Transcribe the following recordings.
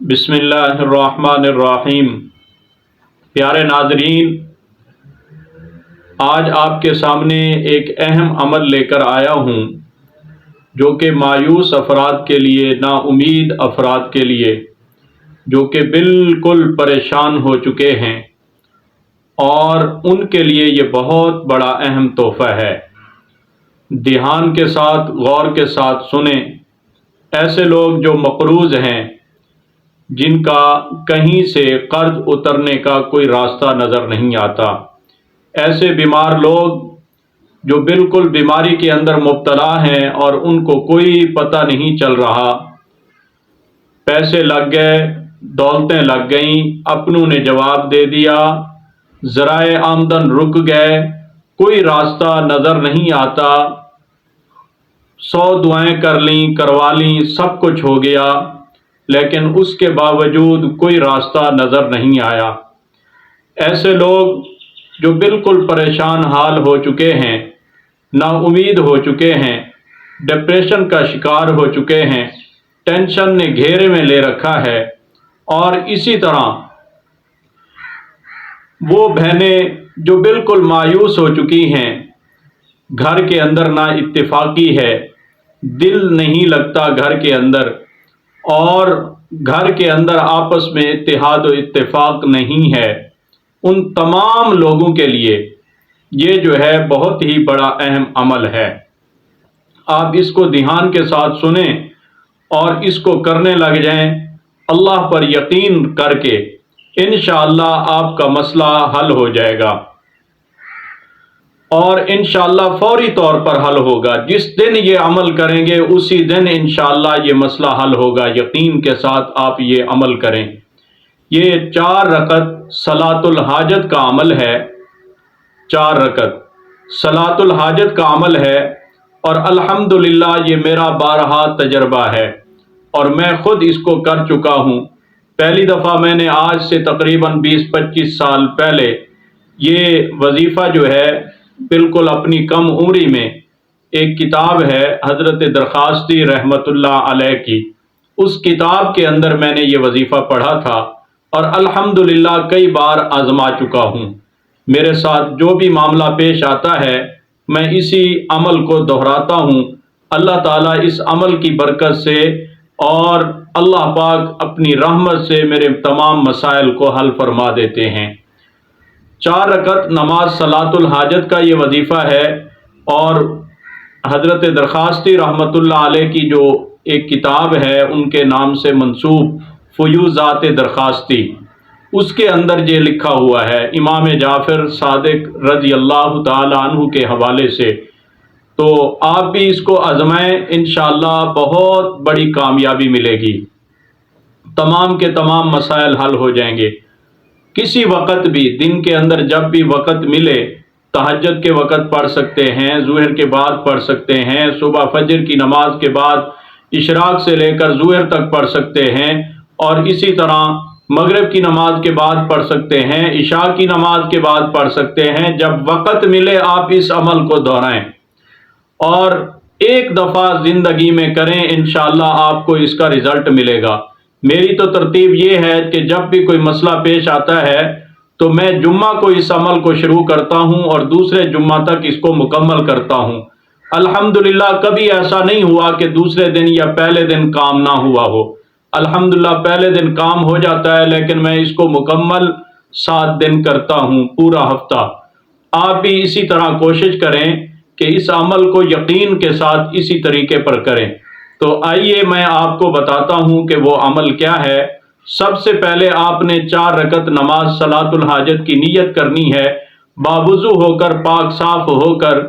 بسم اللہ الرحمن الرحیم۔ پیارے ناظرین، آج آپ کے سامنے ایک اہم عمل لے کر آیا ہوں جو کہ مایوس افراد کے لیے، نا امید افراد کے لیے، جو کہ بالکل پریشان ہو چکے ہیں، اور ان کے لیے یہ بہت بڑا اہم تحفہ ہے۔ دھیان کے ساتھ، غور کے ساتھ سنیں۔ ایسے لوگ جو مقروض ہیں، جن کا کہیں سے قرض اترنے کا کوئی راستہ نظر نہیں آتا، ایسے بیمار لوگ جو بالکل بیماری کے اندر مبتلا ہیں اور ان کو کوئی پتہ نہیں چل رہا، پیسے لگ گئے، دولتیں لگ گئیں، اپنوں نے جواب دے دیا، ذرائع آمدن رک گئے، کوئی راستہ نظر نہیں آتا، 100 دعائیں کر لیں، کروا لیں، سب کچھ ہو گیا، لیکن اس کے باوجود کوئی راستہ نظر نہیں آیا۔ ایسے لوگ جو بالکل پریشان حال ہو چکے ہیں، نا امید ہو چکے ہیں، ڈپریشن کا شکار ہو چکے ہیں، ٹینشن نے گھیرے میں لے رکھا ہے، اور اسی طرح وہ بہنیں جو بالکل مایوس ہو چکی ہیں، گھر کے اندر نا اتفاقی ہے، دل نہیں لگتا گھر کے اندر، اور گھر کے اندر آپس میں اتحاد و اتفاق نہیں ہے، ان تمام لوگوں کے لیے یہ جو ہے بہت ہی بڑا اہم عمل ہے۔ آپ اس کو دھیان کے ساتھ سنیں اور اس کو کرنے لگ جائیں، اللہ پر یقین کر کے انشاءاللہ آپ کا مسئلہ حل ہو جائے گا، اور انشاءاللہ فوری طور پر حل ہوگا۔ جس دن یہ عمل کریں گے اسی دن انشاءاللہ یہ مسئلہ حل ہوگا۔ یقین کے ساتھ آپ یہ عمل کریں۔ یہ 4 رکعت صلاۃ الحاجت کا عمل ہے، 4 رکعت صلاۃ الحاجت کا عمل ہے، اور الحمدللہ یہ میرا بارہا تجربہ ہے، اور میں خود اس کو کر چکا ہوں۔ پہلی دفعہ میں نے آج سے تقریباً 20-25 سال پہلے یہ وظیفہ جو ہے بالکل اپنی کم عمری میں، ایک کتاب ہے حضرت درخاستی رحمت اللہ علیہ کی، اس کتاب کے اندر میں نے یہ وظیفہ پڑھا تھا، اور الحمدللہ کئی بار آزما چکا ہوں۔ میرے ساتھ جو بھی معاملہ پیش آتا ہے میں اسی عمل کو دہراتا ہوں۔ اللہ تعالیٰ اس عمل کی برکت سے اور اللہ پاک اپنی رحمت سے میرے تمام مسائل کو حل فرما دیتے ہیں۔ 4 رکعت نماز صلاۃ الحاجت کا یہ وظیفہ ہے، اور حضرت درخاستی رحمت اللہ علیہ کی جو ایک کتاب ہے ان کے نام سے منسوب فیوضات درخاستی، اس کے اندر یہ لکھا ہوا ہے امام جعفر صادق رضی اللہ تعالی عنہ کے حوالے سے۔ تو آپ بھی اس کو آزمائیں، انشاءاللہ بہت بڑی کامیابی ملے گی، تمام کے تمام مسائل حل ہو جائیں گے۔ کسی وقت بھی دن کے اندر جب بھی وقت ملے، تہجد کے وقت پڑھ سکتے ہیں، ظہر کے بعد پڑھ سکتے ہیں، صبح فجر کی نماز کے بعد اشراق سے لے کر ظہر تک پڑھ سکتے ہیں، اور اسی طرح مغرب کی نماز کے بعد پڑھ سکتے ہیں، عشاء کی نماز کے بعد پڑھ سکتے ہیں۔ جب وقت ملے آپ اس عمل کو دہرائیں، اور ایک دفعہ زندگی میں کریں، انشاءاللہ آپ کو اس کا رزلٹ ملے گا۔ میری تو ترتیب یہ ہے کہ جب بھی کوئی مسئلہ پیش آتا ہے تو میں جمعہ کو اس عمل کو شروع کرتا ہوں اور دوسرے جمعہ تک اس کو مکمل کرتا ہوں۔ الحمدللہ کبھی ایسا نہیں ہوا کہ دوسرے دن یا پہلے دن کام نہ ہوا ہو۔ الحمدللہ پہلے دن کام ہو جاتا ہے، لیکن میں اس کو مکمل 7 دن کرتا ہوں، پورا ہفتہ۔ آپ بھی اسی طرح کوشش کریں کہ اس عمل کو یقین کے ساتھ اسی طریقے پر کریں۔ تو آئیے میں آپ کو بتاتا ہوں کہ وہ عمل کیا ہے۔ سب سے پہلے آپ نے 4 رکعت نماز صلاۃ الحاجت کی نیت کرنی ہے، باوضو ہو کر، پاک صاف ہو کر،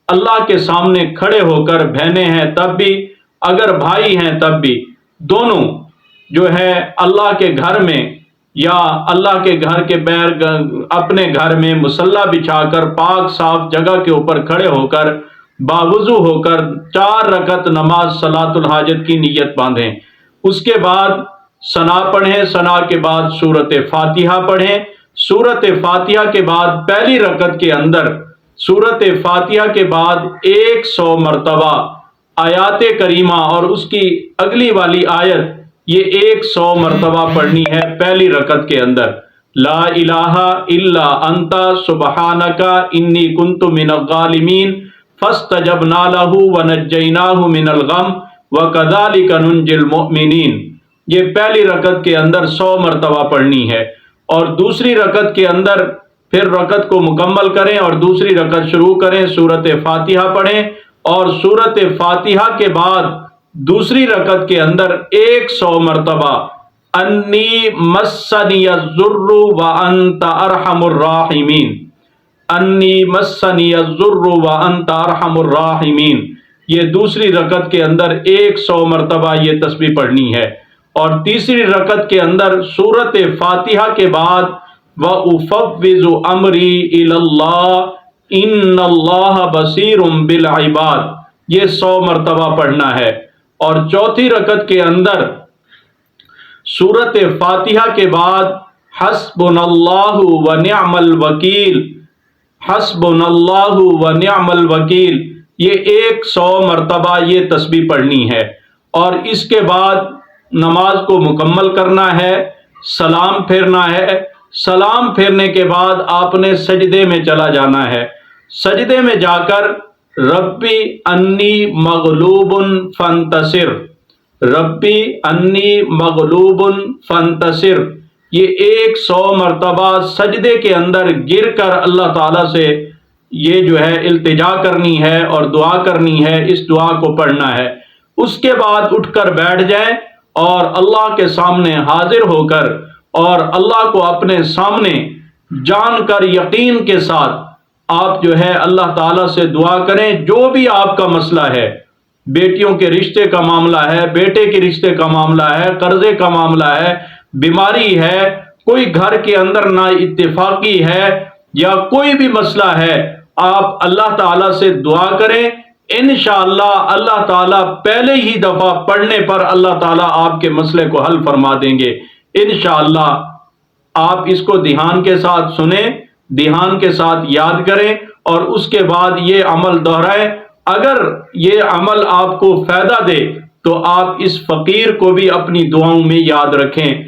اللہ کے سامنے کھڑے ہو کر، بہنیں ہیں تب بھی، اگر بھائی ہیں تب بھی، دونوں جو ہے اللہ کے گھر میں یا اللہ کے گھر کے بیر اپنے گھر میں مصلی بچھا کر پاک صاف جگہ کے اوپر کھڑے ہو کر، باوضو ہو کر 4 رکعت نماز صلاۃ الحاجت کی نیت باندھیں۔ اس کے بعد ثنا پڑھیں، ثنا کے بعد سورۃ فاتحہ پڑھیں، سورۃ فاتحہ کے بعد پہلی رکعت کے اندر سورۃ فاتحہ کے بعد 100 مرتبہ آیات کریمہ اور اس کی اگلی والی آیت یہ 100 مرتبہ پڑھنی ہے پہلی رکعت کے اندر، لا الہ الا انت سبحانک انی کنت من الظالمین فاستجبنا لہ ونجیناہ من الغم وکذالک ننجی المؤمنین۔ یہ پہلی رکعت کے اندر 100 مرتبہ پڑھنی ہے، اور دوسری رکعت کے اندر پھر رکعت کو مکمل کریں اور دوسری رکعت شروع کریں، سورۃ فاتحہ پڑھیں، اور سورۃ فاتحہ کے بعد دوسری رکعت کے اندر 100 مرتبہ انی مسنی الضر وانت ارحم الراحمین، انی مسنی الضر وانت ارحم الراحمین، یہ دوسری رکعت کے اندر 100 مرتبہ یہ تسبیح پڑھنی ہے، اور تیسری رکعت کے اندر سورۃ فاتحہ کے بعد وَأُفَوِّضُ أَمْرِي إِلَى اللَّهِ إِنَّ اللَّهَ بَصِيرٌ بِالْعِبَادِ، یہ 100 مرتبہ پڑھنا ہے، اور چوتھی رکعت کے اندر سورۃ فاتحہ کے بعد حسبنا اللہ ونعم الوکیل، حسبنا اللہ ونعم الوکیل، یہ 100 مرتبہ یہ تسبیح پڑھنی ہے، اور اس کے بعد نماز کو مکمل کرنا ہے، سلام پھیرنا ہے، سلام پھیرنے کے بعد آپ نے سجدے میں چلا جانا ہے، سجدے میں جا کر ربی انی مغلوب فانتصر، ربی انی مغلوب فانتصر، یہ 100 مرتبہ سجدے کے اندر گر کر اللہ تعالیٰ سے یہ جو ہے التجا کرنی ہے اور دعا کرنی ہے، اس دعا کو پڑھنا ہے۔ اس کے بعد اٹھ کر بیٹھ جائیں اور اللہ کے سامنے حاضر ہو کر اور اللہ کو اپنے سامنے جان کر یقین کے ساتھ آپ جو ہے اللہ تعالیٰ سے دعا کریں، جو بھی آپ کا مسئلہ ہے، بیٹیوں کے رشتے کا معاملہ ہے، بیٹے کے رشتے کا معاملہ ہے، قرضے کا معاملہ ہے، بیماری ہے، کوئی گھر کے اندر نا اتفاقی ہے، یا کوئی بھی مسئلہ ہے، آپ اللہ تعالیٰ سے دعا کریں، انشاءاللہ اللہ تعالیٰ پہلے ہی دفعہ پڑھنے پر اللہ تعالیٰ آپ کے مسئلے کو حل فرما دیں گے انشاءاللہ۔ آپ اس کو دھیان کے ساتھ سنیں، دھیان کے ساتھ یاد کریں، اور اس کے بعد یہ عمل دہرائیں۔ اگر یہ عمل آپ کو فائدہ دے تو آپ اس فقیر کو بھی اپنی دعاؤں میں یاد رکھیں۔